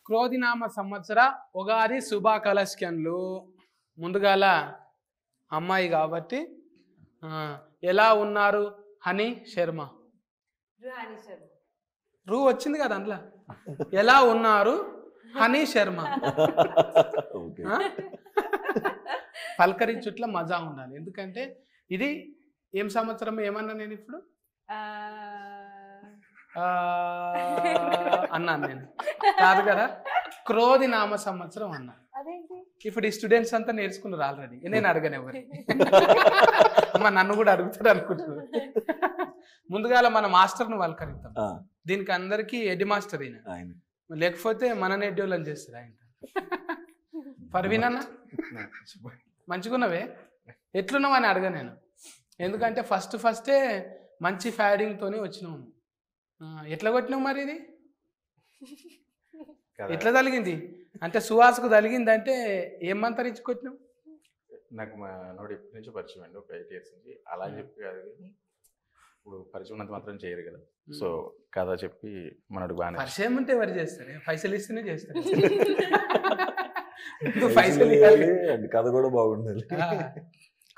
క్రోధినామ సంవత్సర ఉగాది శుభాకలస్కన్లు. ముందుగాల అమ్మాయి కాబట్టి ఎలా ఉన్నారు హనీ శర్మ. రూ వచ్చింది కదా అందులో. ఎలా ఉన్నారు హనీ శర్మ. పలకరించుట్ల మజా ఉండాలి. ఎందుకంటే ఇది ఏం సంవత్సరం ఏమన్నా నేను ఇప్పుడు అన్నాను నేను కాదు కదా. క్రోధినామ సంవత్సరం అన్నా. ఇప్పుడు ఈ స్టూడెంట్స్ అంతా నేర్చుకున్నారు ఆల్రెడీ. నేను అడగను ఎవరి అమ్మ నన్ను కూడా అడుగుతాడు అనుకుంటున్నారు. ముందుగాల మన మాస్టర్ను పలకరిద్దాం. దీనికి అందరికీ హెడ్ మాస్టర్ ఆయన, లేకపోతే మన నెడ్డోళ్ళని చేస్తారు ఆయన. పర్వీన్ అన్న మంచిగున్నవే, ఎట్లున్నావు అని అడగ నేను. ఎందుకంటే ఫస్టే మంచి ఫ్యాడింగ్తోనే వచ్చినావు. ఎట్లా కొట్టినావు మరి? ఇది ఎట్లా తలిగింది అంటే సువాసకు తలిగిందంటే ఏం మంతరించి కొట్టినావు? నాకు మా నోడు ఎప్పటి నుంచో పరిచయం అండి, ఒక 8 years నుంచి. అలా చెప్పి కాదు కానీ ఇప్పుడు పరిచయం ఉన్నంత మాత్రం చేయరు కదా. సో కథ చెప్పి మనోడు బాగా పరిచయం ఉంటే ఎవరు చేస్తారు? పైసలు ఇస్తేనే చేస్తారు. కథ కూడా బాగుండాలి.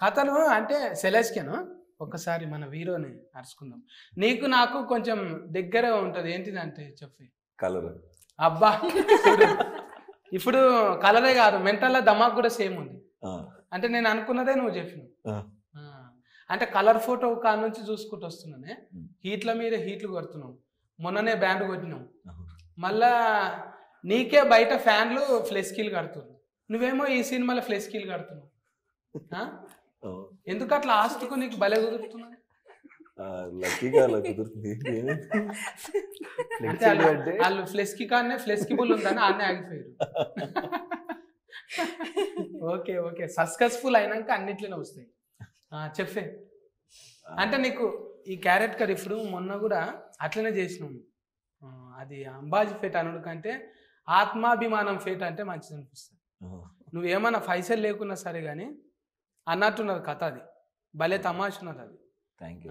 కథలు అంటే సెలెస్కేను. ఒక్కసారి మన వీరోని అరుచుకుందాం. నీకు నాకు కొంచెం దగ్గర ఉంటది. ఏంటిదంటే చెప్పి కలర్. అబ్బా ఇప్పుడు కలరే కాదు, మెంటల్ దమాక్ కూడా సేమ్ ఉంది. అంటే నేను అనుకున్నదే నువ్వు చెప్పినావు. అంటే కలర్ ఫోటో కాడ నుంచి చూసుకుంటూ వస్తున్నానే. హీట్ల మీద హీట్లు కొడుతున్నావు. మొన్ననే బ్యాండ్ కొట్టినావు. మళ్ళా నీకే బయట ఫ్యాన్లు ఫ్లెస్కీలు కడుతున్నావు. నువ్వేమో ఈ సినిమాలో ఫ్లెస్కీలు కడుతున్నావు. ఎందుకు అట్లా ఆస్తుకు నీకు భలే కుదురుతున్నా? వాళ్ళు ఫ్లెస్కీ కానీ ఫ్లెస్కిబుల్ ఉందని అన్నీ ఆగిపోయారు. ఓకే ఓకే, సక్సెస్ఫుల్ అయినాక అన్నిట్లోనే వస్తాయి. చెప్పే అంటే నీకు ఈ క్యారెక్టర్ ఇప్పుడు మొన్న కూడా అట్లనే చేసినాము. అది అంబాజీ ఫేట్ అనుడు కంటే ఆత్మాభిమానం ఫేట్ అంటే మంచిది అనిపిస్తుంది. నువ్వేమన్నా పైసలు లేకున్నా సరే కానీ అన్నట్టున్నది కథ. అది భలే తమాషున్నది అది. Thank you.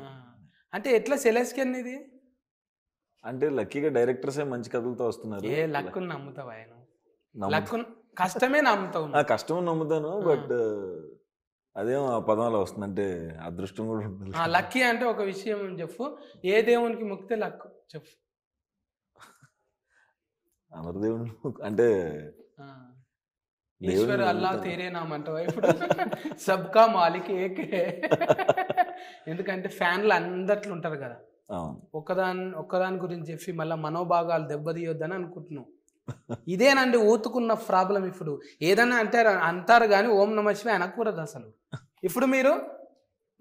అంటే ఎట్లా సెలెస్కెన్ ఇది అంటే లక్కీగా డైరెక్టర్సే మంచి కథలతో వస్తున్నారు. ఏ లక్కుని నమ్ముతావా? లక్కు కష్టమే నమ్ముతావు. కష్టం నమ్ముతాను, బట్ అదేమో ఆ పదంలో వస్తుందంటే అదృష్టం కూడా ఉంటుంది. లక్కీ అంటే ఒక విషయం చెప్పు, ఏ దేవునికి మొక్కితే లక్కు చెప్పు. అమరదేవుని అంటే ఈశ్వర్ అల్లా తేరే నామంటావా ఇప్పుడు? సబ్కా మాలిక్ ఏకే. ఎందుకంటే ఫ్యాన్లు అందట్లు ఉంటారు కదా. ఒక్కదాని గురించి చెప్పి మళ్ళీ మనోభాగాలు దెబ్బతీయొద్దని అనుకుంటున్నావు. ఇదేనండి ఊతుకున్న ప్రాబ్లం. ఇప్పుడు ఏదన్నా అంటారు కానీ ఓం నమ శివాయ అనకూడదు అసలు. ఇప్పుడు మీరు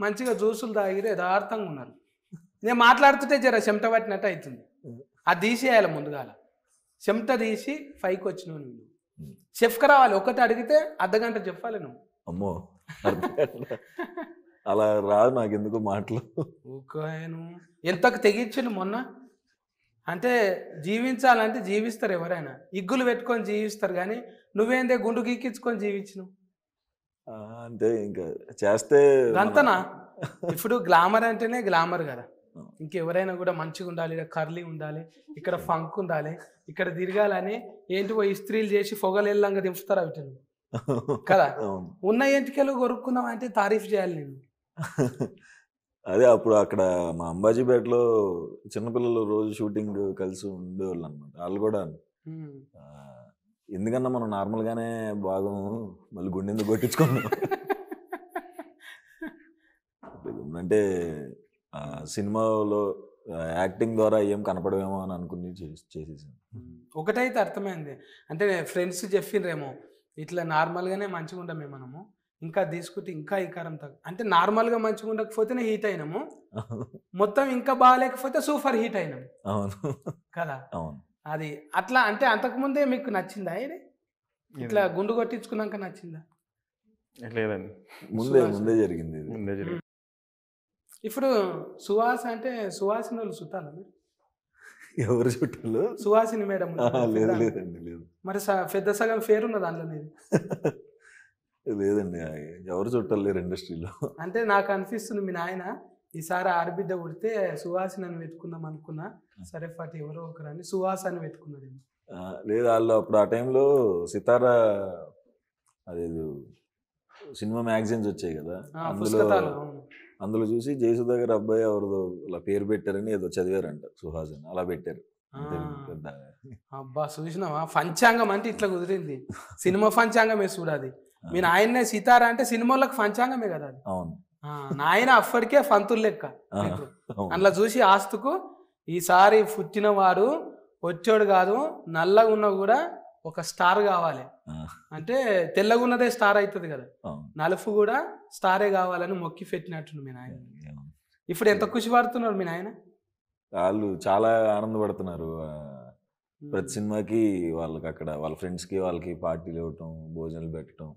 మంచిగా జ్యూసులు తాగిరు, యథార్థంగా ఉన్నారు. నేను మాట్లాడుతుంటే జర చెమట పట్టినట్టు అవుతుంది. అది తీసేయాలి ముందుగాల. చెమట తీసి పైకి వచ్చినావు నువ్వు. చెఫ్కి రావాలి. ఒకటి అడిగితే అర్ధగంట చెప్పాలి నువ్వు. అమ్మో అలా రాదు నాకు ఎందుకు మాటలు. ఎంతకు తెగించను మొన్న. అంటే జీవించాలంటే జీవిస్తారు ఎవరైనా, ఇగ్గులు పెట్టుకొని జీవిస్తారు. కానీ నువ్వేందే గుండు గీకించుకొని జీవించను అంటే ఇంకా చేస్తే అంతనా? ఇప్పుడు గ్లామర్ అంటేనే గ్లామర్ కదా. ఇంకెవరైనా కూడా మంచిగా ఉండాలి, ఇక్కడ కర్లీ ఉండాలి, ఇక్కడ ఫంక్ ఉండాలి, ఇక్కడ తిరగాలని ఏంటి పోయి ఇస్త్రీలు చేసి పొగలెల్లంగా దింపుతారు అవి కదా. ఉన్న ఎంటికలు కొరుక్కున్నాం అంటే తారీఫ్ చేయాలి నేను. అదే అప్పుడు అక్కడ మా అంబాజీపేటలో చిన్నపిల్లలు రోజు షూటింగ్ కలిసి ఉండేవాళ్ళు అనమాట. వాళ్ళు కూడా ఎందుకన్నా మనం నార్మల్గానే భాగం మళ్ళీ గుండెందుకు కొట్టించుకున్నాం అంటే సినిమాలో యాక్టింగ్ ద్వారా ఏం కనపడమేమో అని అనుకుని చేసేసాను. ఒకటైతే అర్థమైంది, అంటే ఫ్రెండ్స్ చెప్పిండ్రేమో ఇట్లా నార్మల్గానే మంచిగా ఉండమే మనము, ఇంకా తీసుకుంటే ఇంకా ఈకారం తగ్గ. అంటే నార్మల్గా మంచిగా ఉండకపోతేనే హీట్ అయినాము, మొత్తం ఇంకా బాగాలేకపోతే సూపర్ హీట్ అయినాము. అవును కదా. అవును. అది అట్లా. అంటే అంతకుముందే మీకు నచ్చిందా ఇది? ఇట్లా గుండు కొట్టించుకున్నాక నచ్చిందా? లేదండి, ముందే జరిగింది. ఇప్పుడు సువాస అంటే సువాసిని వాళ్ళు చుట్టాలా మీరు? ఎవరు చుట్టాలు? సువాసిని మేడం. లేదండి, లేదు. మరి పెద్ద సగం పేరు ఉన్నది అందులో నీది. లేదండి, ఎవరు చుట్టాలు లేరు ఇండస్ట్రీలో. అంటే నాకు అనిపిస్తుంది మీ నాయన ఈసారి ఆడబిడ్డ పుడితే సువాసిని అని పెట్టుకుందాం అనుకున్నా. సరే ఫట్ ఎవరో ఒకరని సువాస అని పెట్టుకున్నది. లేదు వాళ్ళు అప్పుడు ఆ టైంలో సితారా అది సినిమా మ్యాగజైన్స్ వచ్చాయి కదా, అందులో చూసి జయసుధ గారి అబ్బాయి ఎవరిదో ఇలా పేరు పెట్టారని ఏదో చదివారంట, సుహాస్ అని, అలా పెట్టారు. అబ్బా చూసినావా, పంచాంగం అంటే ఇట్లా కుదిరింది. సినిమా పంచాంగమే చూడాది. మీ నాయనే సితారా అంటే సినిమాలకు పంచాంగమే కదా అది. అవును, నాయన అప్పటికే పంతులు లెక్క. అందులో చూసి ఆస్తుకు ఈసారి పుట్టినవాడు వచ్చాడు కాదు, నల్లగా ఉన్నా కూడా ఒక స్టార్ కావాలి అంటే తెల్లగా ఉన్నదే స్టార్ అవుతుంది కదా, నలుపు కూడా స్టారే కావాలని మొక్కి పెట్టినట్టు మీ నాయన. ఇప్పుడు ఎంత ఖుషి పడుతున్నారు మీ నాయన? వాళ్ళు చాలా ఆనందపడుతున్నారు. ప్రతి సినిమాకి వాళ్ళకి అక్కడ వాళ్ళ ఫ్రెండ్స్కి వాళ్ళకి పార్టీలు ఇవ్వటం, భోజనాలు పెట్టడం.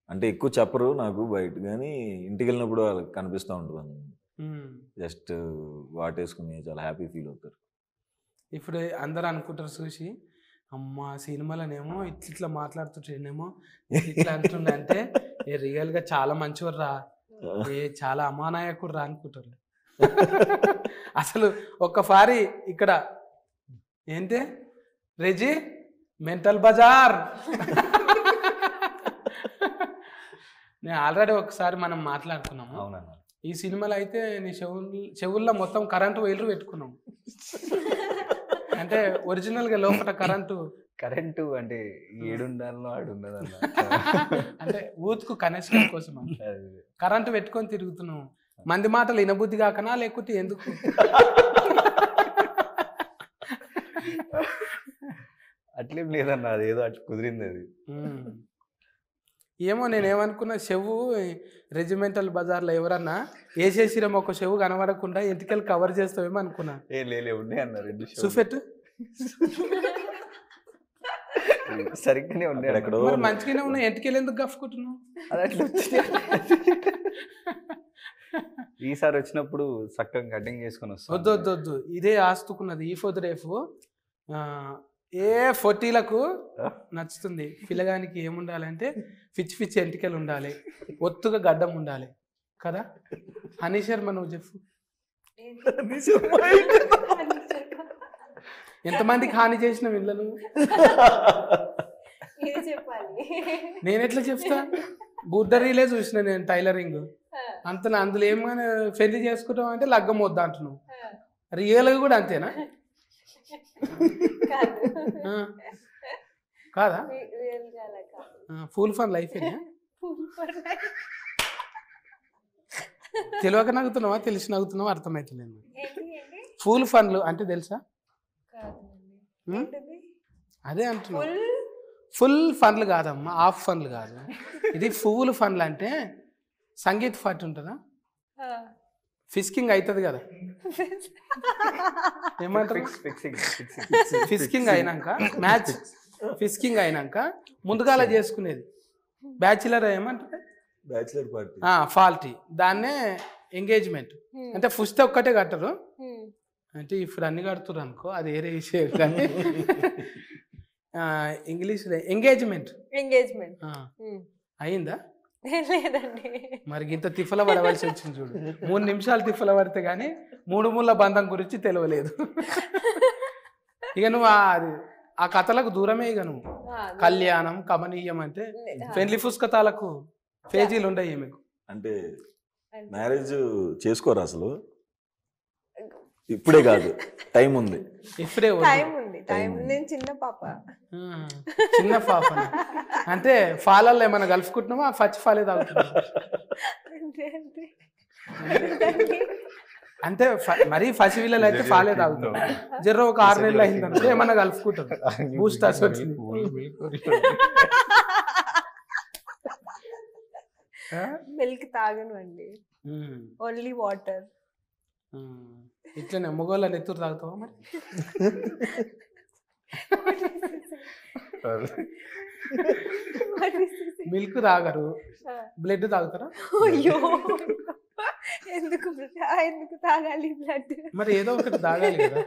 అంటే ఎక్కువ చెప్పరు నాకు బయట, కానీ ఇంటికి వెళ్ళినప్పుడు వాళ్ళకి కనిపిస్తూ ఉంటుంది. జస్ట్ వాటేసుకుని చాలా హ్యాపీ ఫీల్ అవుతారు. ఇప్పుడు అందరూ అనుకుంటారు చూసి, అమ్మ సినిమాలోనేమో ఇట్లా మాట్లాడుతుంటేనేమో ఇట్లా అంటుండే అంటే ఏ రియల్గా చాలా మంచివారు రా, ఏ చాలా అమానాయకుడు రా అనుకుంటారు. అసలు ఒక్కసారి ఇక్కడ ఏంటి రెజీ మెంటల్ బజార్ నేను ఆల్రెడీ ఒకసారి మనం మాట్లాడుకున్నాము. ఈ సినిమాలో అయితే నీ చెవుల్లో మొత్తం కరెంటు వైర్లు పెట్టుకున్నాము. అంటే ఒరిజినల్గా లోపల కరెంటు అంటే ఏడుండాలో ఆడుండదన్న, అంటే ఊతుకు కనెక్షన్ కోసం కరెంటు పెట్టుకొని తిరుగుతున్నావు. మంది మాటలు వినబుద్ధి కాకనా లేకుంటే ఎందుకు? అట్లేం లేదన్న, అదేదో అట్లా కుదిరింది అది. ఏమో నేనేమనుకున్నా, చెవు రెజిమెంటల్ బజార్లో ఎవరన్నా వేసేసిరేమో ఒక చెవు కనబడకుండా ఎంటికలు కవర్ చేస్తావేమో అనుకున్నా. ఉన్నాయి అన్నారు చూపెట్టు. సరిగ్గానే ఉన్నాయి అక్కడ, మంచిగానే ఉన్నాయి. ఎంటికలు ఎందుకు గఫ్కుంటున్నావు? అది అట్లా ఈసారి వచ్చినప్పుడు చక్కగా కటింగ్ చేసుకుని వస్తాం. వద్దు ఇదే ఆస్తుకున్నది. ఈ ఫోర్ రేపు ఏ ఫోటీలకు నచ్చుతుంది. పిల్లగానికి ఏముండాలంటే పిచ్చి ఎంటికలు ఉండాలి, ఒత్తుగా గడ్డం ఉండాలి కదా. హనీ శర్మ నువ్వు చెప్పు, ఎంతమందికి హాని చేసిన వీళ్ళను? నేను ఎట్లా చెప్తా? బుద్ధరీలే చూసిన నేను టైలరింగ్ అంత. అందులో ఏమైనా పెళ్లి చేసుకుంటాం అంటే లగ్గం వద్దా అంటున్నావు. రియల్గా కూడా అంతేనా? కాదా? ఫుల్ ఫన్ లైఫ్ తెలియక నవ్వుతున్నావా తెలిసి నవ్వుతున్నావా అర్థమవుతలేదు. ఫుల్ ఫన్లు అంటే తెలుసా? అదే అంటున్నా. ఫుల్ ఫన్లు కాదమ్మా, హాఫ్ ఫన్లు కాదు. ఇది ఫుల్ ఫన్లు అంటే సంగీత్ పార్టీ ఉంటుందా, ఫిస్కింగ్ అవుతుంది కదా. ఏమంటారు? ఫిస్కింగ్ అయినాక మ్యాచ్ ఫిస్కింగ్ అయినాక ముందుగాల చేసుకునేది బ్యాచిలర్ ఏమంటారు, బ్యాచిలర్ పార్టీ, పార్టీ. దాన్నే ఎంగేజ్మెంట్. అంటే ఫస్ట్ ఒక్కటే కట్టరు, అంటే ఇప్పుడు అన్ని కడుతున్నారు అనుకో, అది వేరే విషయం. కానీ ఇంగ్లీష్లో ఎంగేజ్మెంట్ అయిందా? లేదండి. మరి ఇంత తిఫల పడవలసి వచ్చింది చూడు. 3 నిమిషాలు తిఫల పడితే కానీ 3 ముళ్ళ బంధం గురించి తెలియలేదు. ఇక నువ్వు ఆ కథలకు దూరమే. ఇక నువ్వు కళ్యాణం కమనీయం అంటే పెళ్లి పుస్తకాలకు పేజీలు ఉండయి మీకు. అంటే మ్యారేజ్ చేసుకోరు అసలు? ఇప్పుడే కాదు, టైం ఉంది. ఇప్పుడే నేను చిన్న పాప. చిన్న పాప అంటే ఫాలల్లో ఏమైనా కలుపుకుంటున్నావా? ఫస్ట్ ఫాలే తాగుతున్నా అంటే మరీ ఫస్ట్ వీళ్ళలో అయితే ఫాలే తాగుతాం. జర్ర ఒక 6 నెలలు అయిందంటే ఏమన్నా కలుపుకుంటాం. బూస్టర్స్ వచ్చింది. మిల్క్ తాగను అండి, ఓన్లీ వాటర్. ఇట్లనే మొగోళ్ళ నెత్తురు తాగుతావా మరి? మిల్క్ తాగరు, బ్లడ్ తాగుతారా? అయ్యో, ఎందుకు తాగాలి బ్లడ్? మరి ఏదో ఒకటి తాగాలి కదా,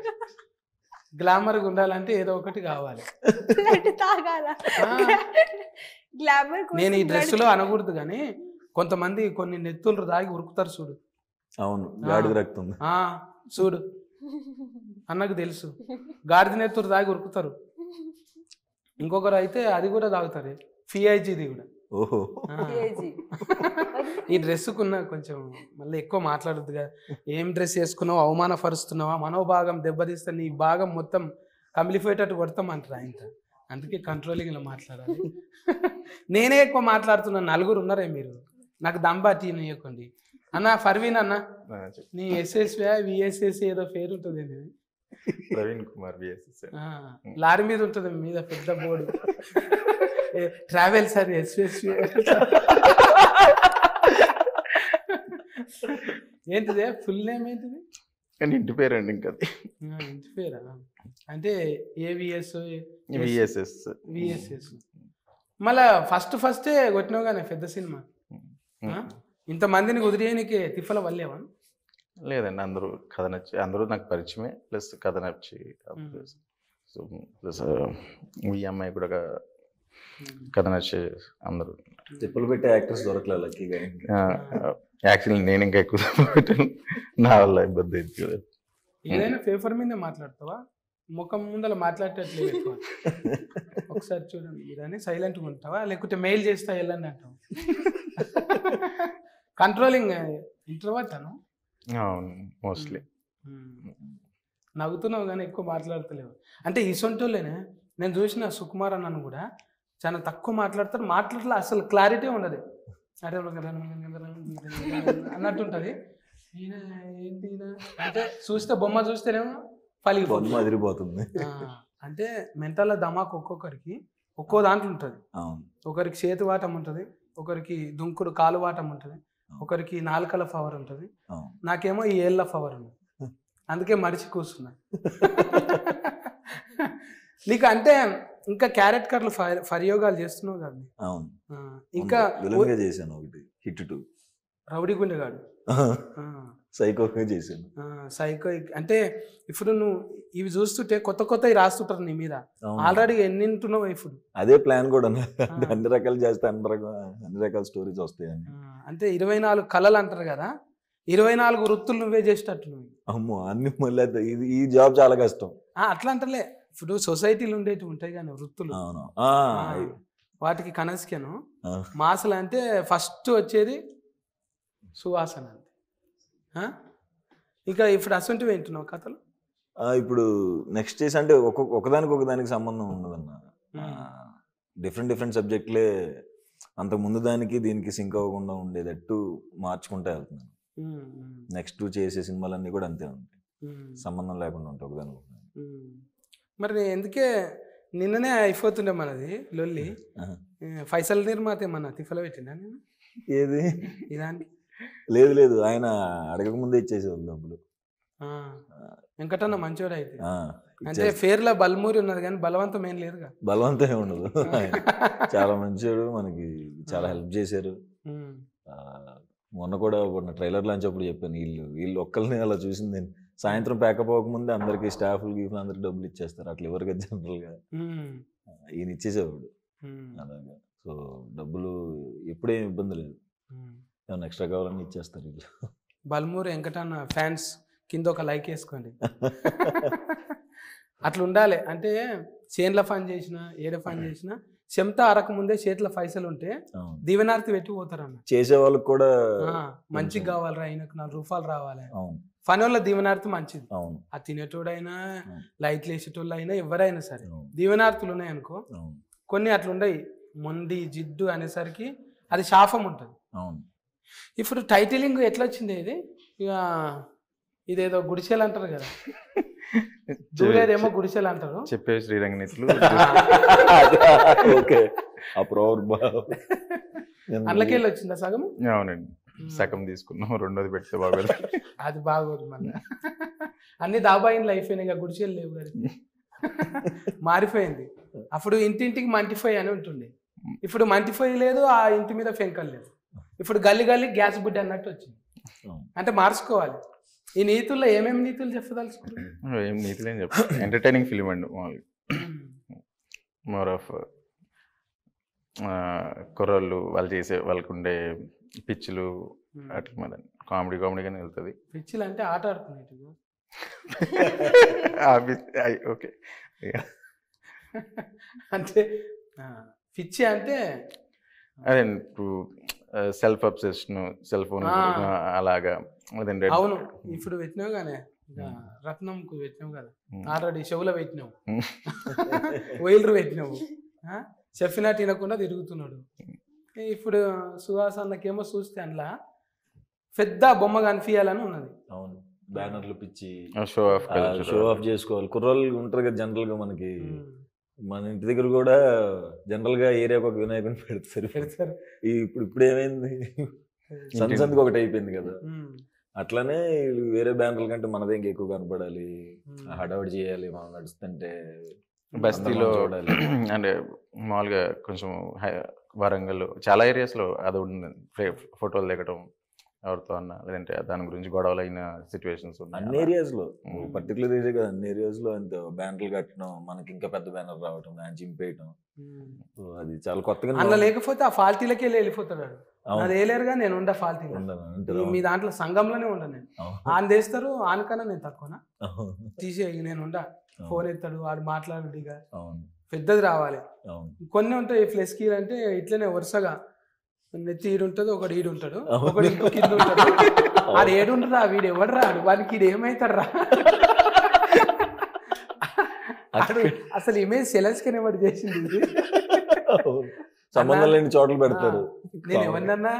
గ్లామర్గా ఉండాలంటే ఏదో ఒకటి కావాలి. బ్లడ్ తాగాల? గ్లామర్ నేను ఈ డ్రెస్సులో అనకూడదు కానీ కొంతమంది కొన్ని నెత్తులు తాగి ఉరుకుతారు చూడు. అవును, గాడిద రక్తం చూడు. అన్నకు తెలుసు. గాడిద నెత్తురు తాగి ఉరుకుతారు. ఇంకొకరు అయితే అది కూడా తాగుతారు, ఫిఐజీది కూడా. ఓహో. ఈ డ్రెస్సుకున్న కొంచెం మళ్ళీ ఎక్కువ మాట్లాడద్దుగా. ఏం డ్రెస్ వేసుకున్నావు, అవమానపరుస్తున్నావా, మనోభాగం దెబ్బతీస్తే నీ భాగం మొత్తం కమిలిపోయేటట్టు కొడతామంటారు ఆయన. అందుకే కంట్రోలింగ్ ఇలా మాట్లాడాలి. నేనే ఎక్కువ మాట్లాడుతున్నాను, నలుగురు ఉన్నారే మీరు, నాకు దంబాటి ఇవ్వకండి. అన్న ఫర్వీన్ అన్న, నీ ఎస్ఎస్వి విఎస్ఎస్ ఏదో పేరు ఉంటుంది, ప్రవీణ్ కుమార్ విఎస్ఎస్. లారీ మీద ఉంటుంది, మీద పెద్ద బోర్డు, ట్రావెల్స్ అని ఎస్ఎస్వి. ఏంటిదే ఫుల్ నేమ్ ఏంటిది? కానీ ఇంటి పేరు అండి ఇంకా. ఇంటి పేరా? అంటే ఏవిఎస్ విఎస్ఎస్. విఎస్ఎస్. మళ్ళా ఫస్టే కొట్టినావు కానీ పెద్ద సినిమా. ఇంతమందిని కుదిరేయనికి తిప్పల వల్లేవా? లేదండి, అందరూ కథ నచ్చి, అందరూ నాకు పరిచయమే, ప్లస్ కథ నచ్చి, ప్లస్ ఈ అమ్మాయి కూడా కథ నచ్చి అందరూ. తిప్పలు పెట్టే యాక్టర్స్ దొరకలే లక్కీగా. యాక్చువల్లీ నేను ఇంకా ఎక్కువ పెట్టాను, నా వల్ల ఇబ్బంది అయింది కదా. ఏదైనా పేపర్ మీదే మాట్లాడతావా, ముఖం ముందర మాట్లాడేటట్లేదు ఎక్కువ? ఒకసారి చూడండి, ఇదని సైలెంట్గా ఉంటావా, లేకుంటే మెయిల్ చేస్తా వెళ్ళండి అంటావు? కంట్రోలింగ్ ఇంట్రోవర్ట్ అను మోస్ట్లీ. నవ్వుతున్నావు కానీ ఎక్కువ మాట్లాడతలేవు. అంటే ఈ సొంటోళ్ళేనే నేను చూసిన సుకుమార్ అన్నను కూడా చాలా తక్కువ మాట్లాడతారు, మాట్లాడలే అసలు క్లారిటీ ఉండదు, అరే అన్నట్టుంటది. ఏంటి అంటే చూస్తే బొమ్మ చూస్తేనేమో బొమ్మ అదిరిపోతుంది. అంటే మెంటల్ ధమాక్ ఒక్కొక్కరికి ఒక్కో దాంట్లో ఉంటుంది. ఒకరికి చేతి వాటం ఉంటుంది, ఒకరికి దుంకుడు కాలు వాటం ఉంటుంది, ఒకరికి నాలుకల పవర్ ఉంటుంది, నాకేమో ఈ ఏళ్ళ పవర్ ఉంది. అందుకే మడిచి కూర్చున్నా. నీకు అంటే ఇంకా క్యారెట్ కర్లు ప్రయోగాలు చేస్తున్నావు కదా. ఇంకా చేశాను ఒకటి హిట్ 2 రౌడీ గుండెగాడు, సైకోగా చేశాను. సైకో అంటే ఇప్పుడు నువ్వు ఇవి చూస్తుంటే కొత్త కొత్తవి రాస్తుంటారు నీ మీద. ఆల్రెడీ ఎన్ని వింటున్నావు ఇప్పుడు? అదే ప్లాన్ కూడా, అన్ని రకాలు చేస్తే అన్ని రకాల స్టోరీస్ వస్తాయని. అంటే 24 కళలు అంటారు కదా, 24 వృత్తులు నువ్వే చేసేటట్టు నువ్వు. అమ్మో, అన్ని మళ్ళీ ఈ జాబ్ చాలా కష్టం. అట్లా అంటలే, ఇప్పుడు సొసైటీలు ఉండేటివి ఉంటాయి కానీ వృత్తులు, వాటికి కనస్కెను మాసలు అంటే ఫస్ట్ వచ్చేది సువాసన అంతే. ఇంకా ఇప్పుడు అసంటివి వింటున్నావు కథలు? ఇప్పుడు నెక్స్ట్ చేసి అంటే ఒకదానికి సంబంధం ఉండదన్న, డిఫరెంట్ సబ్జెక్టులే అంతకు ముందు దానికి దీనికి సింక్ అవ్వకుండా ఉండేటట్టు మార్చుకుంటూ వెళ్తున్నాను. నెక్స్ట్ చేసే సినిమాలన్నీ కూడా అంతే ఉంటాయి, సంబంధం లేకుండా ఉంటాయి ఒకదానికి. మరి ఎందుకే నిన్ననే అయిపోతుండే మనది లొల్లి, ఫైసల్ నిర్మాత ఏమన్నా తిఫల పెట్టిందా నేను? ఏది? ఇదానికి లేదు, ఆయన అడగక ముందే ఇచ్చేసేవాళ్ళు డబ్బులు. వెంకటన్న మంచోడు అయితే. అంటే పేర్లో బల్మూరి ఉన్నది కానీ బలవంతం ఏం లేదుగా. బలవంతం ఏమి ఉండదు, చాలా మంచోడు, మనకి చాలా హెల్ప్ చేశారు. మొన్న కూడా ట్రైలర్ లాంచ్ అప్పుడు చెప్పాను, వీళ్ళు ఒక్కరిని అలా చూసింది. సాయంత్రం ప్యాకప్ అవ్వకముందే అందరికి స్టాఫ్లు గీఫ్లు అందరికి డబ్బులు ఇచ్చేస్తారు, అట్లా ఎవరికి జనరల్గా ఈయన ఇచ్చేసేవాడు అలాగా. సో డబ్బులు ఎప్పుడేం ఇబ్బంది లేదు, ఏమన్నా ఎక్స్ట్రా కావాలని ఇచ్చేస్తారు వీళ్ళు. బల్మూరి వెంకటన్న ఫ్యాన్స్ కింద ఒక లైక్ వేసుకోండి. అట్లా ఉండాలి. అంటే చేన్ల ఫన్ చేసిన ఏడ ఫన్ చేసినా చెమట అరక ముందే చేతిలో పైసలు ఉంటే దీవెనార్తి పెట్టి పోతారన్న. చేసే వాళ్ళకి కూడా మంచిగా కావాలరా, ఆయనకు 4 రూపాయలు రావాలి. పని వాళ్ళ దీవెనార్తి మంచిది. ఆ తినేటోడైనా లైట్లు వేసేటోళ్ళు అయినా ఎవరైనా సరే దీవెనార్తులు ఉన్నాయనుకో. కొన్ని అట్లుండయి, మొండి జిడ్డు అనేసరికి అది శాపం ఉంటుంది. ఇప్పుడు టైటిలింగ్ ఎట్లా వచ్చింది ఇది? ఇక ఇదేదో గుడిసెలు అంటారు కదా, జూలేదేమో గుడిసెలు అంటారు, చెప్పే శ్రీరంగనీతులు. అందులోకెళ్ళి వచ్చిందా సగం? అవునండి, సగం తీసుకున్నాం, రెండోది పెడితే బాగోదు. అది బాగోదు మళ్ళీ. అన్ని దాబాయిన్లు అయిపోయినాయి, ఇక గుడిసెలు లేవు కదా, మారిపోయింది. అప్పుడు ఇంటింటికి మంటిఫై అని ఉంటుంది, ఇప్పుడు మంటిఫై లేదు, ఆ ఇంటి మీద ఫెంకల్ లేదు. ఇప్పుడు గల్లి గ్యాస్ బుడ్డి అన్నట్టు వచ్చింది. అంటే మార్చుకోవాలి. ఈ నీతుల్లో ఏమేమి నీతులు చెప్పదలుచుకున్నారు? ఏం నీతులు ఏం చెప్ప, ఎంటర్టైనింగ్ ఫిలిం అండి, మోర్ ఆఫ్ కుర్రోళ్ళు వాళ్ళు చేసే వాళ్ళకు ఉండే పిచ్చులు అట్లా మీద కామెడీగానే వెళ్తుంది. పిచ్చిలు అంటే ఆట ఆడుకునేటివి, ఓకే. అంటే పిచ్చి అంటే అదే ఇప్పుడు సెల్ఫ్ అబ్సెషన్, సెల్ ఫోన్ అలాగా అదండి. అవును, ఇప్పుడు పెట్టినావు కానీ రత్నంకు పెట్టినావు కదా, ఆల్రెడీ చెవులో పెట్టినావు, వైలర్ పెట్టినావు, చెప్పినా తినకుండా తిరుగుతున్నాడు. ఇప్పుడు సుహాస్ అన్నకేమో చూస్తే అందులో పెద్ద బొమ్మ కనిపించాలని ఉన్నది. అవును, బ్యానర్లు పిచ్చి షో ఆఫ్ చేసుకోవాలి. కుర్రోళ్ళు ఉంటారు కదా జనరల్ గా, మనకి మన ఇంటి దగ్గర కూడా జనరల్ గా ఏరియాకి ఒక వినాయకుని పెడతారు. ఇప్పుడు ఏమైంది, సంతకి ఒకటి అయిపోయింది కదా. అట్లానే వేరే బ్యానర్ల కంటే మనదే ఇంకా ఎక్కువ కనపడాలి, హడావుడి చేయాలి, మనం నడుస్తుంటే బస్తీలో అంటే మామూలుగా కొంచెం వరంగల్ చాలా ఏరియాస్లో అది ఉంది, ఫోటోలు దిగటం ఎవరితో అన్నా, లేదంటే దాని గురించి గొడవలు అయిన సిచ్యువేషన్స్ ఉన్నాయి అన్ని ఏరియాస్ లో. పర్టికులర్ ఏరియా కదా, అన్ని ఏరియాస్ లో అంత బ్యానర్లు కట్టడం, మనకి ఇంకా పెద్ద బ్యానర్ రావటం, చింపేయటం, అది చాలా కొత్తగా. అందులో లేకపోతే ఆ ఫాల్టీలకే వెళ్ళిపోతాడు. అది వేయలేరుగా, నేను ఉండ ఫాల్తీలో, మీ దాంట్లో సంఘంలోనే ఉండ నేను. ఆయన చేస్తారు, ఆయనకన్నా నేను తక్కువనా, తీసే నేను ఉండ. ఫోన్ ఎత్తాడు, వాడు మాట్లాడుడిగా పెద్దది రావాలి. కొన్ని ఉంటాయి ఫ్లెక్సీలు అంటే ఇట్లనే వరుసగా నెత్తి ఈడు ఉంటుంది, ఒకడు ఈడు ఉంటాడు, ఒకడు ఇంకో కింద ఉంటాడు. ఆడు ఏడుండరా, వీడు ఎవడు రాడు, వాడికి ఈడు ఏమవుతాడు రా. అసలు ఇమేజ్ సెలెన్స్కి ఎవరు చేసింది, సంబంధం లేని చోట్ల పెడతారు. నేను ఎవరినన్నా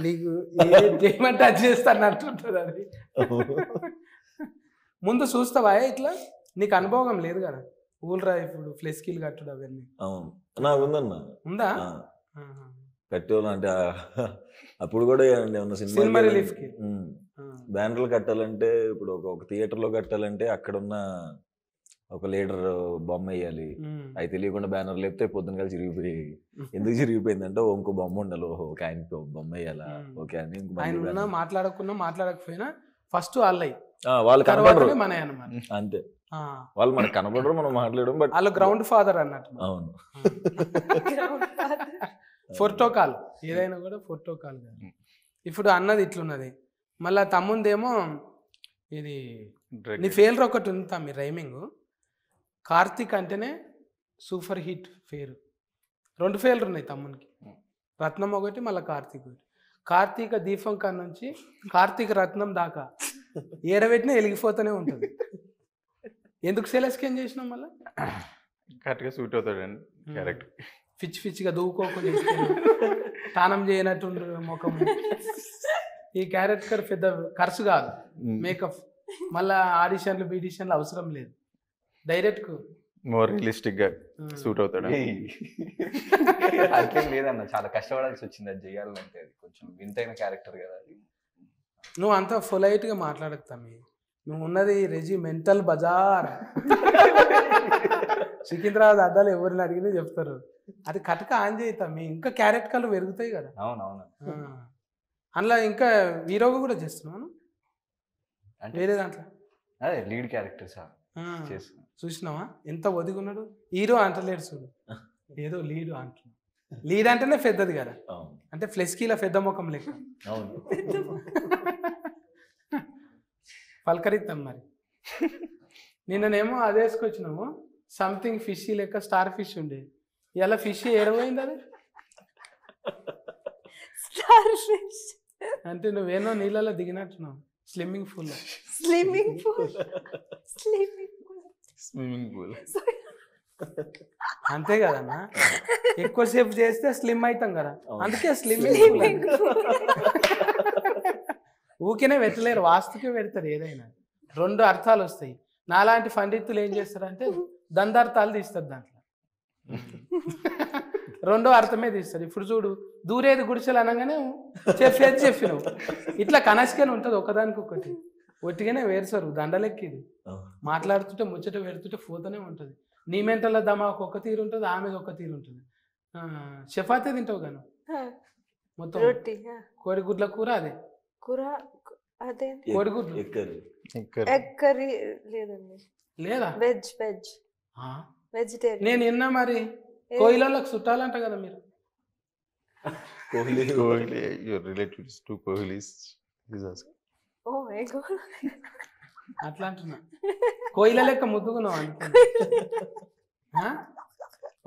నీకు చేయమంటే అది చేస్తాను అంటుంటుంది. అది ముందు చూస్తావా ఇట్లా, నీకు అనుభవం లేదు కదా ఊళ్ళరా ఇప్పుడు ఫ్లెక్సీలు కట్టుడు అవన్నీ. నాకు ఉందన్న, ఉందా కట్టేవాళ్ళు అంటే అప్పుడు కూడా ఏమన్నా సినిమా రిలీఫ్కి బ్యానర్లు కట్టాలంటే, ఇప్పుడు ఒక థియేటర్లో కట్టాలంటే అక్కడున్న ఒక లీడర్ బొమ్మ వేయాలి. అవి తెలియకుండా బ్యానర్ లేపితే పొద్దున కలిసి చిరిగిపోయాయి. ఎందుకు చిరిగిపోయింది అంటే ఇంకో బొమ్మ ఉండాలి, ఒక ఆయనకి బొమ్మ వేయాలా, ఓకే అని. ఆయన మాట్లాడకున్నా మాట్లాడకపోయినా ఫస్ట్ వాళ్ళవి, వాళ్ళు కనపడరు మన అన్నమాట. అంతే, వాళ్ళు మనకు కనపడరు, మనం మాట్లాడడం. బట్ వాళ్ళు గ్రౌండ్ ఫాదర్ అన్నట్టు. అవును, ఫోటోకాల్ ఏదైనా కూడా ఫోటోకాల్. ఇప్పుడు అన్నది ఇట్లున్నది, మళ్ళా తమ్ముందేమో ఇది నీ ఫెయిల్ర్ ఒకటి ఉందా మీ రైమింగ్. కార్తీక్ అంటేనే సూపర్ హిట్ పేరు, 2 ఫెయిల్ర్ ఉన్నాయి తమ్మునికి, రత్నం ఒకటి మళ్ళీ కార్తీక్ ఒకటి. కార్తీక దీపం కాడ నుంచి కార్తీక రత్నం దాకా ఏడబెట్టినా వెలిగిపోతూనే ఉంటుంది. ఎందుకు సెలెక్షన్ చేసినాం మళ్ళీ? కరెక్ట్గా సూట్ అవుతాడండి క్యారెక్టర్. పిచ్చిగా దూకోకుండా స్నానం చేయనట్టు ముఖం. ఈ క్యారెక్టర్ పెద్ద ఖర్చు కాదు, మేకప్ మళ్ళా ఆడిషన్లు బీడిషన్లు అవసరం లేదు, డైరెక్ట్ మోర్ రియలిస్టిక్ గా సూట్ అవుతాడు. అట్లేం లేదన్న, చాలా కష్టపడాల్సి వచ్చింది అది చేయాలంటే. అది కొంచెం వింతైన క్యారెక్టర్ కదా అది. నువ్వు అంతా పొలైట్గా మాట్లాడతామి, నువ్వు ఉన్నది రెజిమెంటల్ బజార్. సికింద్రాబాద్ అద్దాలు ఎవరిని అడిగినా చెప్తారు, అది కటక ఆన్ చేస్తామి, ఇంకా క్యారెక్టర్లు పెరుగుతాయి కదా. అవునవును, అందులో ఇంకా హీరోగా కూడా చేస్తున్నాను అంటే వేరే దాంట్లో. అదే లీడ్ క్యారెక్టర్ సార్ చూసినావా ఎంత ఒదిగున్నాడు. హీరో అంటలేడు చూడు, ఏదో లీడు అంటున్నాడు. లీడ్ అంటేనే పెద్దది కదా, అంటే ఫ్లెక్సీల పెద్ద ముఖం లెక్క పలకరిస్తాం. మరి నిన్ననేమో అదే వేసుకొచ్చినాము, సంథింగ్ ఫిష్ లెక్క, స్టార్ ఫిష్ ఉండేది. ఇలా ఫిష్ ఏడపోయింది అది. అంటే నువ్వేనో నీళ్ళలో దిగినట్టున్నావు, స్విమ్మింగ్ పూల్. అంతే కదన్నా, ఎక్కువసేపు చేస్తే స్లిమ్ అవుతాం కదా, అందుకే స్లిమ్మింగ్. ఊరికేనే పెట్టలేరు, వాస్తుకే పెడతారు. ఏదైనా 2 అర్థాలు వస్తాయి. నాలాంటి పండితులు ఏం చేస్తారంటే దందార్థాలు తీస్తారు, దాంట్లో 2వ అర్థమే తీస్తారు. ఇప్పుడు చూడు, దూరేది గుడిసెలు అనగానే చెప్పేది చెప్పినావు, ఇట్లా కనసుకొని ఉంటుంది ఒకదానికి ఒకటి. ఒట్టిగానే వేరుసారు దండలెక్కిది, మాట్లాడుతుంటే ముచ్చట పెడుతుంటే పోతూనే ఉంటుంది. నీ మెంటల్లో దమాకు ఒక తీరు ఉంటుంది, ఆమెది ఒక తీరు ఉంటుంది. చపాతీ తింటావు గాను మొత్తం, కోడిగుడ్ల కూర అదే కూర, అదే కోడిగుడ్లు లేదా వెజిటేరియన్. నేను విన్నా మరి కోయిలకు చుట్టాలంట కదా మీరు. Kohli relatives to Kohli's. Oh my God. అట్లా అంటున్నా. కోయిల లెక్క ముద్దుకున్నావు అనుకున్నా.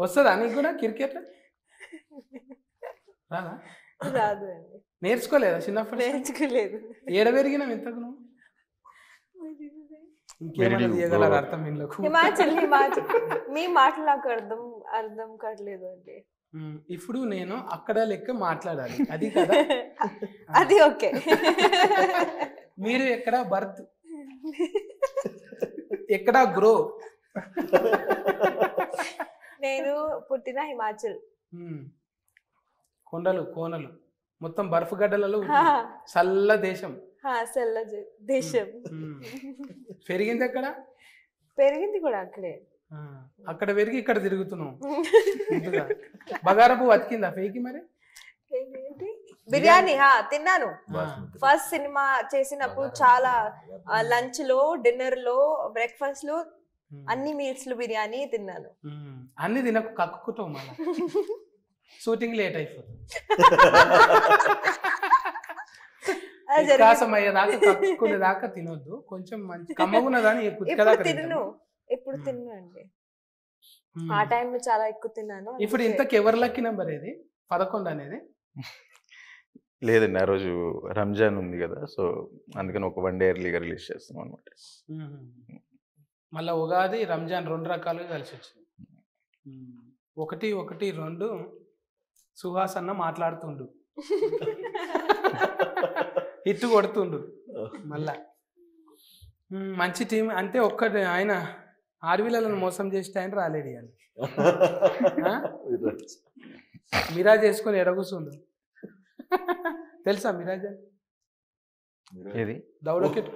వస్తుందా నీకు కూడా క్రికెట్? రాదా? రాదు అండి. నేర్చుకోలేదా చిన్నప్పుడు? నేర్చుకోలేదు. ఏడ పెరిగినావు ఇంతకు నువ్వు? ఇంకేమైనా తీయగలరు అర్థం ఇంట్లోకి? హిమాచల్ మీ మాటలు నాకు అర్థం కావట్లేదు అండి. ఇప్పుడు నేను అక్కడ లెక్క మాట్లాడాలి, అది కదా? అది ఓకే. మీరు ఎక్కడ బర్త్, ఎక్కడ గ్రో? నేను పుట్టిన హిమాచల్. కొండలు కోనలు మొత్తం బర్ఫ్ గడ్డలలో చల్ల దేశం. చల్ల దేశం. పెరిగింది ఎక్కడ? పెరిగింది కూడా అక్కడే. అక్కడ పెరిగి ఇక్కడ తిరుగుతున్నావు. బగారపు బతికిందా ఫేకి మరి? బిర్యానీ తిన్నాను. ఫస్ట్ సినిమా చేసినప్పుడు చాలా లంచ్ లో, డిన్నర్ లో, బ్రేక్ఫాస్ట్ లో, అన్ని మీల్స్ లో బిర్యానీ తిన్నాను. అన్ని తినకు, కక్కుతావు మళ్ళా. షూటింగ్ లేట్ అయిపోతుంది. వికాసం అయ్యేదాకా కక్కునేదాకా తినొద్దు. కొంచెం మంచి కమ్మగున్నదాన్ని ఇప్పుడు తిన్నాండి. ఆ టైంలో చాలా ఎక్కువ తిన్నాను. ఇప్పుడు ఇంతకు ఎవరు లక్కీ నెంబర్ ఏది? 11 అనేది లేదండి, ఆ రోజు రంజాన్ ఉంది కదా, సో అందుకని ఒక 1 డే ఎర్లీగా రిలీజ్ చేస్తాం అనమాట. మళ్ళీ ఉగాది రంజాన్ 2 రకాలుగా కలిసి వచ్చింది. 1-1-2 సుహాస్ అన్న మాట్లాడుతుండు, హిట్ కొడుతుండు మళ్ళా. మంచి టీం అంటే ఒక్కటి ఆయన ఆర్వీలను మోసం చేస్తే ఆయన రాలేడు. ఇవాళ మిరాజ్ చేసుకొని ఎడగూసుండు. తెలుసా మిరాజ్ ఏది? దౌడకెట్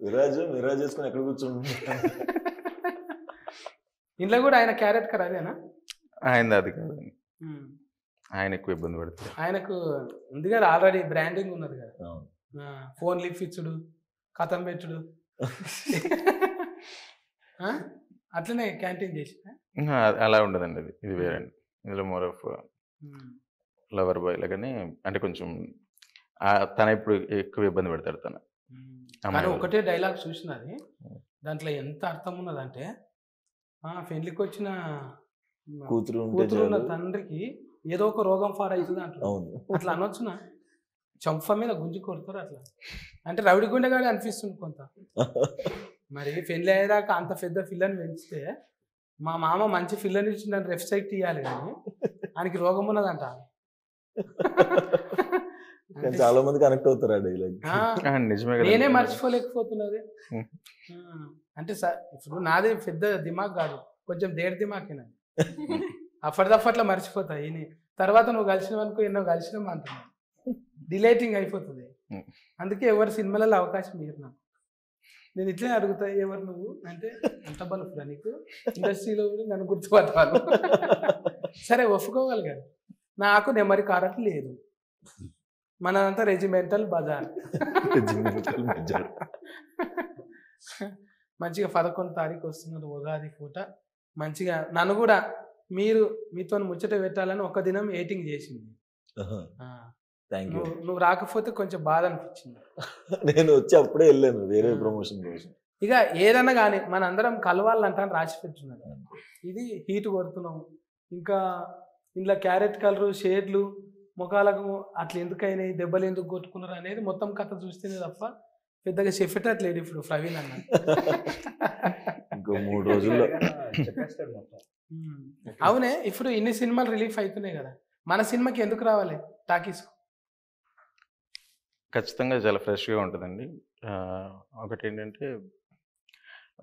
మిరాజ్ చేసుకొని ఎక్కడ కూర్చుండు. ఇంట్లో కూడా ఆయన క్యారెక్టర్ అదేనా? ఆయన అది కాదు, ఆయన ఎక్కువ ఇబ్బంది పడుతుంది. ఆయనకు ఉంది కదా ఆల్రెడీ బ్రాండింగ్ ఉన్నది కదా. ఫోన్ లిఫ్ట్ ఇచ్చుడు, కథం పెట్టుడు, అట్లనే క్యాంటీన్ చేసి అలా ఉండదండి. అది ఇది వేరే. ఇందులో మోర్ ఆఫ్ లవర్ బాయ్ లాగానే, అంటే కొంచెం తన ఇప్పుడు ఎక్కువ ఇబ్బంది పెడతాడు తన. కానీ ఒకటే డైలాగ్ చూసినది, దాంట్లో ఎంత అర్థం ఉన్నదంటే, పెళ్లికి వచ్చిన కూతురు ఉన్న తండ్రికి ఏదో ఒక రోగం ఫార్ అవుతుంది అంటారు. అట్లా అనొచ్చునా? చంప మీద గుంజి కొడతారు అట్లా. అంటే రవిడి గుండెగాడే అనిపిస్తుంది కొంత. మరి పెళ్ళి అయ్యేదాకా అంత పెద్ద పిల్లని పెంచితే, మా మామ మంచి పిల్లని ఇచ్చి నన్ను రెఫ్సైట్ ఇవ్వాలి, కానీ ఆయనకి రోగం ఉన్నదంట. చాలా మంది కనెక్ట్ అవుతారు ఆ డైలాగ్. నేనే మర్చిపోలేకపోతున్నది. అంటే ఇప్పుడు నాది పెద్ద దిమాగ్ కాదు, కొంచెం దేడి దిమాకేనా. అప్పటిదప్పట్లో మర్చిపోతాయి. తర్వాత నువ్వు కలిసినావు అనుకో, ఎన్నో కలిసినావు అంటున్నావు, డిలేటింగ్ అయిపోతుంది. అందుకే ఎవరు సినిమాలలో అవకాశం ఇవ్వరు నాకు. నేను ఇట్లే అడుగుతా, ఎవరు నువ్వు అంటే, అంత బలుపురా నీకు, ఇండస్ట్రీలో కూడా నన్ను గుర్తుపట్టాను. సరే ఒప్పుకోవాలి కదా, నాకు నెమరి కారట్ లేదు, మనదంతా రెజిమెంటల్ బజార్. మంచిగా 11 తారీఖు వస్తున్నది ఉగాది పూట. మంచిగా నన్ను కూడా మీతో ముచ్చట పెట్టాలని ఒక దినం ఎయిటింగ్ చేసింది. నువ్వు రాకపోతే కొంచెం బాధ అనిపించింది. నేను వచ్చి అప్పుడే వెళ్ళాను వేరే ప్రమోషన్ కోసం. ఇక ఏదన్నా కానీ మన అందరం కలవాలంటాను రాసి పెట్టున్నాను. ఇది హీట్ కొడుతున్నాం, ఇంకా ఇంట్లో క్యారెట్ కలరు, షేడ్లు, ముఖాలకు అట్లా ఎందుకైనాయి, దెబ్బలు ఎందుకు కొట్టుకున్నారు అనేది మొత్తం కథ చూస్తేనే తప్ప పెద్దగా చెప్పేటట్లేదు ఇప్పుడు ప్రవీణ్ అన్న. ఇంకో 3 రోజుల్లో అవునే. ఇప్పుడు ఇన్ని సినిమాలు రిలీఫ్ అవుతున్నాయి కదా, మన సినిమాకి ఎందుకు రావాలి టాకీస్? ఖచ్చితంగా చాలా ఫ్రెష్గా ఉంటుందండి. ఒకటి ఏంటంటే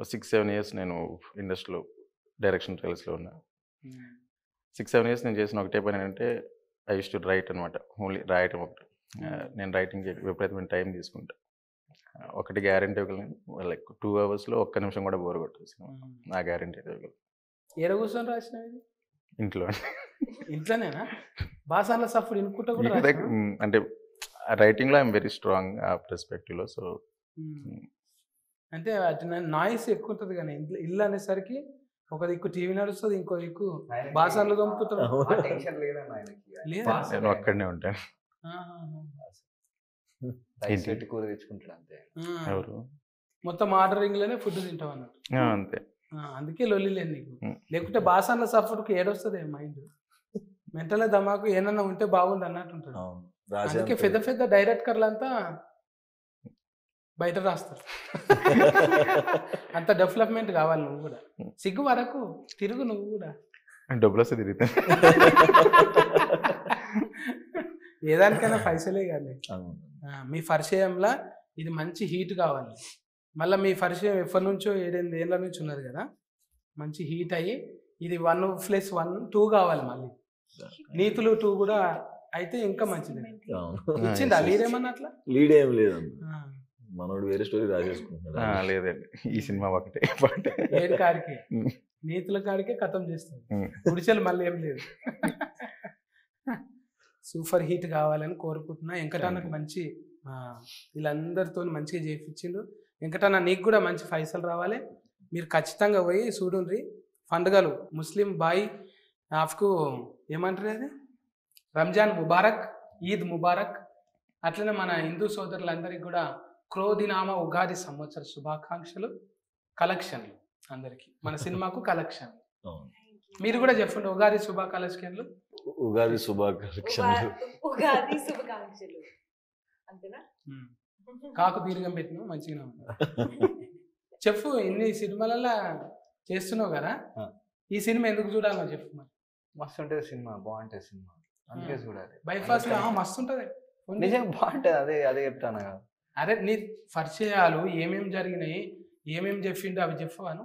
6-7 ఇయర్స్ నేను ఇండస్ట్రీలో డైరెక్షన్ ట్రయల్స్లో ఉన్నా. 6-7 ఇయర్స్ నేను చేసిన ఒకటే పని ఏంటంటే, ఐ యూస్ టు రైట్ అనమాట. ఓన్లీ రాయటం ఒకటి. నేను రైటింగ్కి విపరీతమైన టైం తీసుకుంటా. ఒకటి గ్యారంటీ ఇవ్వగలను, లైక్ 2 అవర్స్లో ఒక్క నిమిషం కూడా బోర్ కొట్టేసాను. నా గ్యారంటీ ఇవ్వగలను. ఏడ కూర్చొని రాసినవి? ఇంట్లో. ఇంట్లోనేనా? బాసాన్ల సఫర్ ఇనుకుంటా కూడా అంటే రైటింగ్లో ఐఎమ్ వెరీ స్ట్రాంగ్ ఆ పర్స్పెక్టివ్లో. సో అంటే నాయిస్ ఎక్కువ ఉంటుంది, కానీ ఇల్లు అనేసరికి ఒక దిక్కు టీవీ నడుస్తుంది, ఇంకో దిక్కు బాసాన్లు దొంపుతుంటారు. నేను అక్కడనే ఉంటాను. రైస్ పెట్టి కూర తెచ్చుకుంటాడు అంతే. ఎవరు మొత్తం ఆర్డరింగ్ లోనే ఫుడ్ తింటావు అన్నట్టు. అంతే. అందుకే లొల్లి లేదు నీకు. లేకుంటే బాసాన్ల సఫర్కి ఏడొస్తుంది మైండ్, మెంటల్ దమాకు ఏమన్నా ఉంటే బాగుండు అన్నట్టు ఉంటుంది. అందుకే పెద్ద పెద్ద డైరెక్టర్లు అంతా బయట రాస్తారు. అంత డెవలప్మెంట్ కావాలి. నువ్వు కూడా సిగ్గు వరకు తిరుగు, నువ్వు కూడా డబ్బులు వస్తే తిరుగుతా. ఏదానికైనా పైసలే కానీ. మీ పరిచయంలో ఇది మంచి హీట్ కావాలి. మళ్ళీ మీ పరిచయం ఎప్పటి నుంచో 7-8 ఏళ్ళ నుంచి ఉన్నది కదా, మంచి హీట్ అయ్యి ఇది 1+1 2 కావాలి. మళ్ళీ నీతులు 2 కూడా అయితే ఇంకా మంచిది. ఇచ్చిందా లీడ్ ఏమన్నా అట్లా? లీడ్ ఏం లేదన్న, మనోడు వేరే స్టోరీ రాసేసుకుంటున్నాడు. లేదండి, ఈ సినిమా ఒకటే. ఏడు కాడికి నీతుల కాడికే కథం చేస్తుంది. గుడిచెలు మళ్ళీ ఏం లేదు. సూపర్ హిట్ కావాలని కోరుకుంటున్నా. వెంకటన్నకు మంచి వీళ్ళందరితో మంచిగా చేయించిండు. వెంకటన్న నీకు కూడా మంచి పైసలు రావాలి. మీరు ఖచ్చితంగా పోయి చూడుండ్రి. పండుగలు ముస్లిం బాయ్ ఆఫ్కు ఏమంటారు అది, రంజాన్ ముబారక్, ఈద్ ముబారక్. అట్లనే మన హిందూ సోదరులందరికీ కూడా క్రోధినామ ఉగాది సంవత్సర శుభాకాంక్షలు. కలెక్షన్లు అందరికి, మన సినిమాకు కలెక్షన్. మీరు కూడా చెప్పండి ఉగాది శుభాకాంక్షలు. ఉగాది శుభాకాంక్షలు. ఉగాది శుభాకాంక్షలు అంతేనా? కాకు దీర్ఘం పెట్టినావు మంచిగా చెప్పు. ఇన్ని సినిమాలలో చేస్తున్నావు కదా, ఈ సినిమా ఎందుకు చూడాలో చెప్పు మరి. మస్తు ఉంటుంది సినిమా, బాగుంటుంది సినిమా, అందుకే చూడాలి. బైపాస్ మస్తు ఉంటుంది నిజంగా బాగుంటుంది. అదే చెప్తాను కదా. అరే నీ పరిచయాలు ఏమేమి జరిగినాయి, ఏమేమి చెప్పిండు అవి చెప్పాను.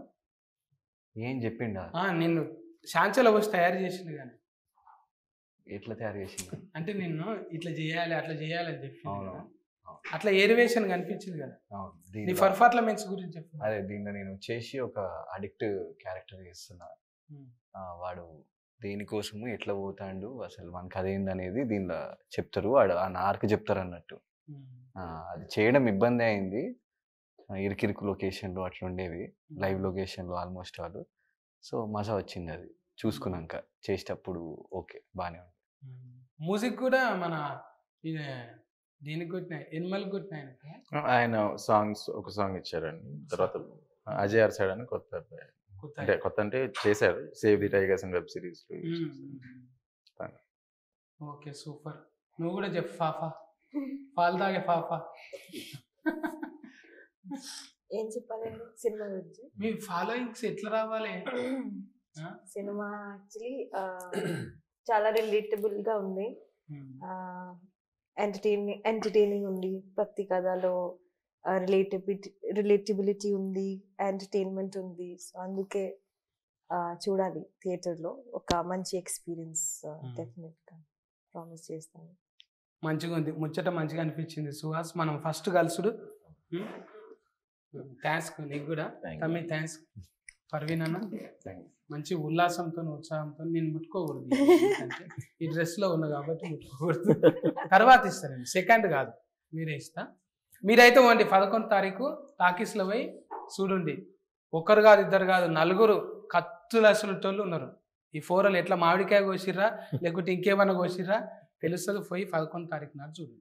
ఏం చెప్పిండా? నిన్ను శాంచలో వచ్చి తయారు చేసిండు కానీ. ఎట్లా తయారు చేసిండు అంటే నిన్ను ఇట్లా చేయాలి అట్లా చేయాలి అని చెప్పి అట్లా ఏరివేషన్ కనిపించింది కదా. నీ పర్ఫార్మెన్స్ గురించి చెప్పు. అదే దీంట్లో నేను చేసి ఒక అడిక్ట్ క్యారెక్టర్ చేస్తున్నా. వాడు దేనికోసము ఎట్లా పోతాడు, అసలు మనకి అదేంది అనేది దీనిలో చెప్తారు. వాడు ఆ నార్క్ చెప్తారు అన్నట్టు. అది చేయడం ఇబ్బంది అయింది. ఇరికిరికి లొకేషన్లో అట్లా ఉండేవి, లైవ్ లొకేషన్లో ఆల్మోస్ట్ వాళ్ళు. సో మజా వచ్చింది అది చూసుకున్నాక. చేసేటప్పుడు ఓకే బాగానే ఉంది. మ్యూజిక్ కూడా మన దీనికి కొట్టినాయి, ఎనిమల్కి కొట్టినాయి. ఆయన సాంగ్స్ ఒక సాంగ్ ఇచ్చారండి. తర్వాత అజయ్ అర్సాడ్ అని కొత్త అంటే కొత్త అంటే చేశారు, save the tigers and web series. Okay super. నువ్వు కూడా చెప్పు ఫాఫా, పాలు తాగే ఫాఫా. ఏం చెప్పాలండి సినిమా గురించి? మీ ఫాలోయింగ్స్ ఎట్లా రావాలి? సినిమా యాక్చువల్లీ చాలా రిలేటబుల్ గా ఉంది, ఎంటర్టైనింగ్ ఉంది, ప్రతి కథలో రిలేటబిలిటీ ఉంది, ఎంటర్టైన్మెంట్ ఉంది. సో అందుకే చూడాలి థియేటర్లో. ఒక మంచి ఎక్స్పీరియన్స్ డెఫినెట్ గా ప్రామిస్ చేస్తాను. మంచిగా ఉంది, ముచ్చట మంచిగా అనిపించింది సుహాస్. మనం ఫస్ట్ కలుసుడు. థ్యాంక్స్ నీకు కూడా తమ్మి. థ్యాంక్స్ పర్వీన్ అన్న. మంచి ఉల్లాసంతో ఉత్సాహంతో. నేను ముట్టుకోకూడదు, ఈ డ్రెస్లో ఉన్నా కాబట్టి ముట్టుకోకూడదు. తర్వాత ఇస్తానండి, సెకండ్ కాదు, మీరే ఇస్తా. మీరైతే ఓండి 11వ తారీఖు టాకీస్లో పోయి చూడండి. ఒకరు కాదు, ఇద్దరు కాదు, 4 కత్తులు అసలు ఉన్నారు. ఈ 4 ఎట్లా మామిడికాయ కోసిర్రా లేకుంటే ఇంకేమన్నా కోసిర్రా తెలుస్తుంది. పోయి 11వ తారీఖు నాడు చూడండి.